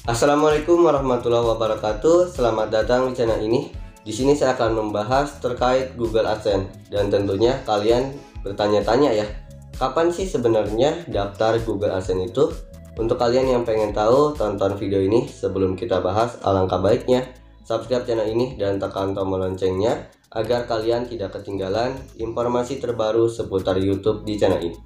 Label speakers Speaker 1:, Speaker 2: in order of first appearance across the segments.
Speaker 1: Assalamualaikum warahmatullahi wabarakatuh. Selamat datang di channel ini. Di sini saya akan membahas terkait Google AdSense dan tentunya kalian bertanya-tanya ya, kapan sih sebenarnya daftar Google AdSense itu? Untuk kalian yang pengen tahu, tonton video ini sebelum kita bahas. Alangkah baiknya subscribe channel ini dan tekan tombol loncengnya agar kalian tidak ketinggalan informasi terbaru seputar YouTube di channel ini.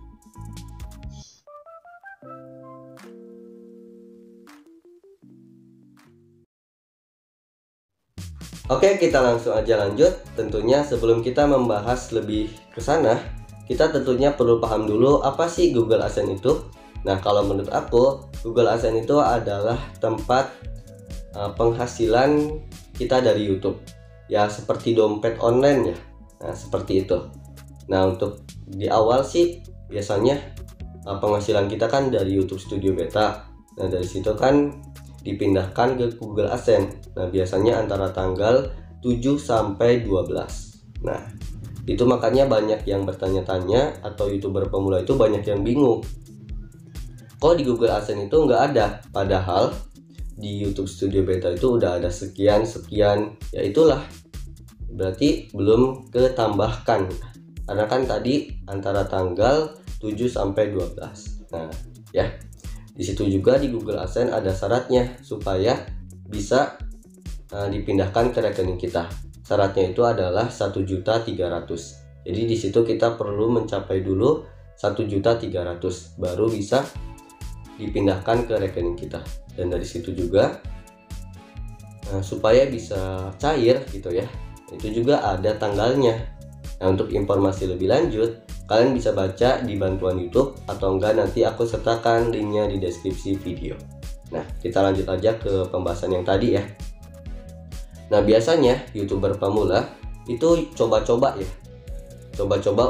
Speaker 1: Oke, kita langsung aja lanjut. Tentunya sebelum kita membahas lebih ke sana, kita tentunya perlu paham dulu apa sih Google AdSense itu. Nah, kalau menurut aku, Google AdSense itu adalah tempat penghasilan kita dari YouTube. Ya, seperti dompet online ya. Nah, seperti itu. Nah, untuk di awal sih biasanya penghasilan kita kan dari YouTube Studio Beta. Nah, dari situ kan dipindahkan ke Google AdSense. Nah, biasanya antara tanggal 7 sampai 12. Nah, itu makanya banyak yang bertanya-tanya atau YouTuber pemula itu banyak yang bingung. Kok di Google AdSense itu nggak ada? Padahal di YouTube Studio Beta itu udah ada sekian, ya itulah. Berarti belum ketambahkan. Karena kan tadi antara tanggal 7 sampai 12. Nah, ya. Di situ juga di Google AdSense ada syaratnya supaya bisa dipindahkan ke rekening kita. Syaratnya itu adalah 1.300.000. Jadi di situ kita perlu mencapai dulu 1.300.000 baru bisa dipindahkan ke rekening kita. Dan dari situ juga supaya bisa cair gitu ya. Itu juga ada tanggalnya. Nah, untuk informasi lebih lanjut kalian bisa baca di bantuan YouTube atau enggak nanti aku sertakan linknya di deskripsi video. Nah, kita lanjut aja ke pembahasan yang tadi ya. Nah, biasanya YouTuber pemula itu coba-coba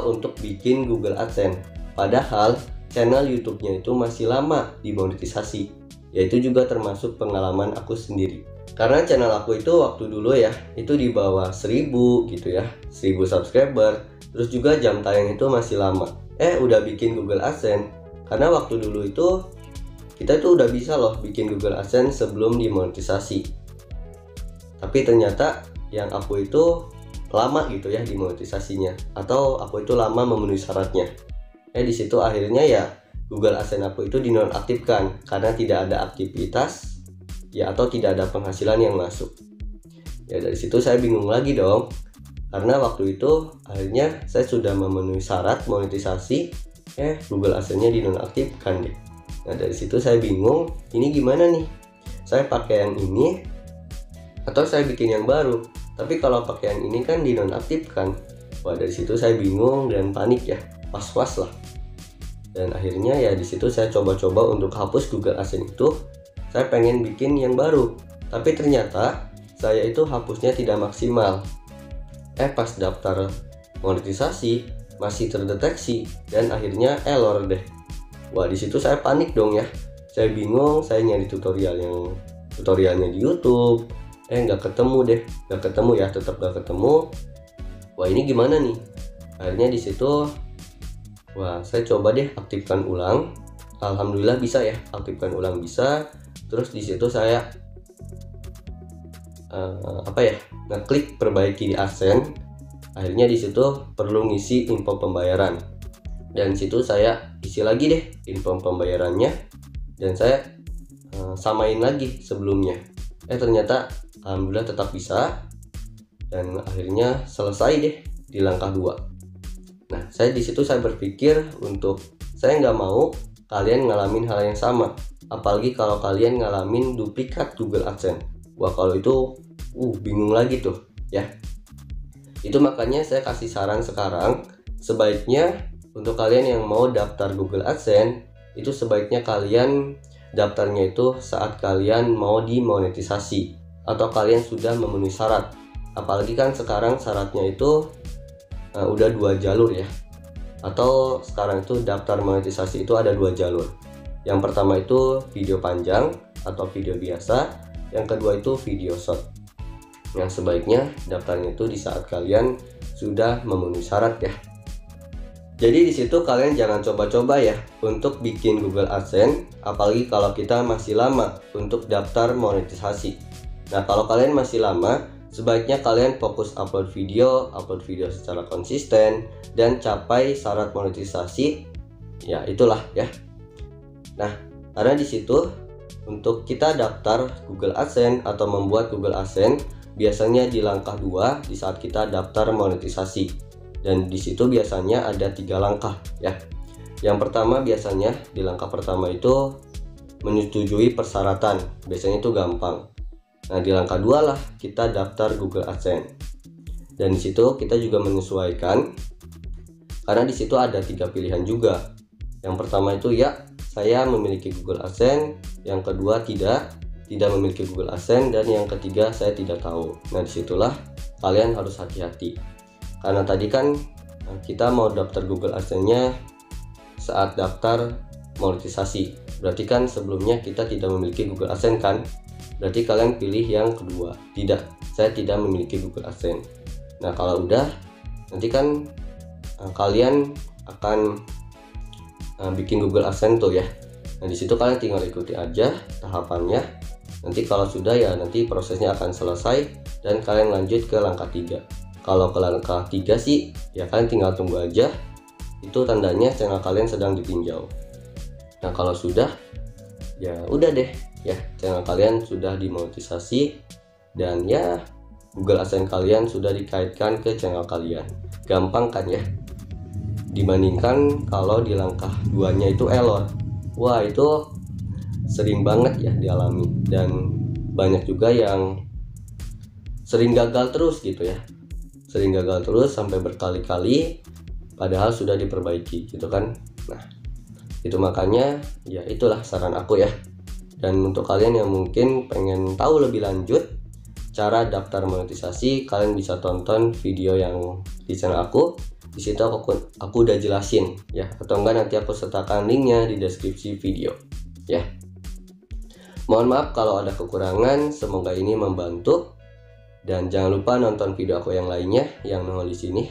Speaker 1: untuk bikin Google AdSense. Padahal channel YouTube-nya itu masih lama dimonetisasi. Yaitu juga termasuk pengalaman aku sendiri. Karena channel aku itu waktu dulu ya, itu di bawah 1000 gitu ya, 1000 subscriber. Terus juga jam tayang itu masih lama. Udah bikin Google AdSense. Karena waktu dulu itu kita itu udah bisa loh bikin Google AdSense sebelum dimonetisasi. Tapi ternyata yang aku itu lama gitu ya dimonetisasinya, atau aku itu lama memenuhi syaratnya. Di situ akhirnya ya Google AdSense aku itu dinonaktifkan karena tidak ada aktivitas ya atau tidak ada penghasilan yang masuk. Ya dari situ saya bingung lagi dong. Karena waktu itu akhirnya saya sudah memenuhi syarat monetisasi, Google AdSense-nya dinonaktifkan deh. Nah dari situ saya bingung, ini gimana nih? Saya pakai yang ini atau saya bikin yang baru? Tapi kalau pakai yang ini kan dinonaktifkan. Wah, dari situ saya bingung dan panik ya, was-was lah. Dan akhirnya ya di situ saya coba-coba untuk hapus Google AdSense itu. Saya pengen bikin yang baru, tapi ternyata saya itu hapusnya tidak maksimal. Pas daftar monetisasi masih terdeteksi dan akhirnya error deh. Wah, di situ saya panik dong ya. Saya bingung, saya nyari tutorialnya di YouTube. Nggak ketemu ya, tetap nggak ketemu. Wah, ini gimana nih? Akhirnya di situ, wah, saya coba deh aktifkan ulang. Alhamdulillah bisa ya, aktifkan ulang bisa. Terus di situ saya ngeklik perbaiki di AdSense. Akhirnya di situ perlu ngisi info pembayaran. Dan situ saya isi lagi deh info pembayarannya dan saya samain lagi sebelumnya. Ternyata alhamdulillah tetap bisa dan akhirnya selesai deh di langkah 2. Nah, di situ saya berpikir untuk saya nggak mau kalian ngalamin hal yang sama. Apalagi kalau kalian ngalamin duplikat Google AdSense. Wah, kalau itu bingung lagi tuh ya. Itu makanya saya kasih saran sekarang, sebaiknya untuk kalian yang mau daftar Google AdSense, itu sebaiknya kalian daftarnya itu saat kalian mau dimonetisasi atau kalian sudah memenuhi syarat. Apalagi kan sekarang syaratnya itu udah 2 jalur ya. Atau sekarang itu daftar monetisasi itu ada 2 jalur. Yang pertama itu video panjang atau video biasa, yang kedua itu video short. Yang sebaiknya daftarnya itu di saat kalian sudah memenuhi syarat ya. Jadi di situ kalian jangan coba-coba ya untuk bikin Google AdSense, apalagi kalau kita masih lama untuk daftar monetisasi. Nah, kalau kalian masih lama, sebaiknya kalian fokus upload video secara konsisten dan capai syarat monetisasi. Ya, itulah ya. Nah, karena di situ untuk kita daftar Google AdSense atau membuat Google AdSense biasanya di langkah 2 di saat kita daftar monetisasi. Dan di situ biasanya ada 3 langkah ya. Yang pertama biasanya di langkah pertama itu menyetujui persyaratan. Biasanya itu gampang. Nah, di langkah 2 lah kita daftar Google AdSense. Dan di situ kita juga menyesuaikan karena di situ ada 3 pilihan juga. Yang pertama itu ya saya memiliki Google AdSense, yang kedua tidak memiliki Google AdSense, dan yang ketiga saya tidak tahu. Nah, disitulah kalian harus hati-hati. Karena tadi kan kita mau daftar Google AdSense-nya saat daftar monetisasi. Berarti kan sebelumnya kita tidak memiliki Google AdSense kan? Berarti kalian pilih yang kedua. Tidak, saya tidak memiliki Google AdSense. Nah, kalau udah, nanti kan kalian akan bikin Google AdSense tuh ya. Nah, di situ kalian tinggal ikuti aja tahapannya. Nanti kalau sudah ya nanti prosesnya akan selesai dan kalian lanjut ke langkah 3. Kalau ke langkah 3 sih ya kalian tinggal tunggu aja, itu tandanya channel kalian sedang ditinjau. Nah, kalau sudah ya udah deh ya, channel kalian sudah dimonetisasi dan ya Google AdSense kalian sudah dikaitkan ke channel kalian. Gampang kan ya, dibandingkan kalau di langkah 2-nya itu error. Wah, itu sering banget ya dialami, dan banyak juga yang sering gagal terus gitu ya, sering gagal terus sampai berkali-kali padahal sudah diperbaiki gitu kan. Nah, itu makanya ya itulah saran aku ya. Dan untuk kalian yang mungkin pengen tahu lebih lanjut cara daftar monetisasi, kalian bisa tonton video yang di channel aku. Di situ aku udah jelasin ya, atau enggak nanti aku sertakan linknya di deskripsi video ya. Mohon maaf kalau ada kekurangan, semoga ini membantu. Dan jangan lupa nonton video aku yang lainnya yang nongol di sini.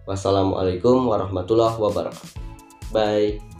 Speaker 1: Wassalamualaikum warahmatullahi wabarakatuh. Bye.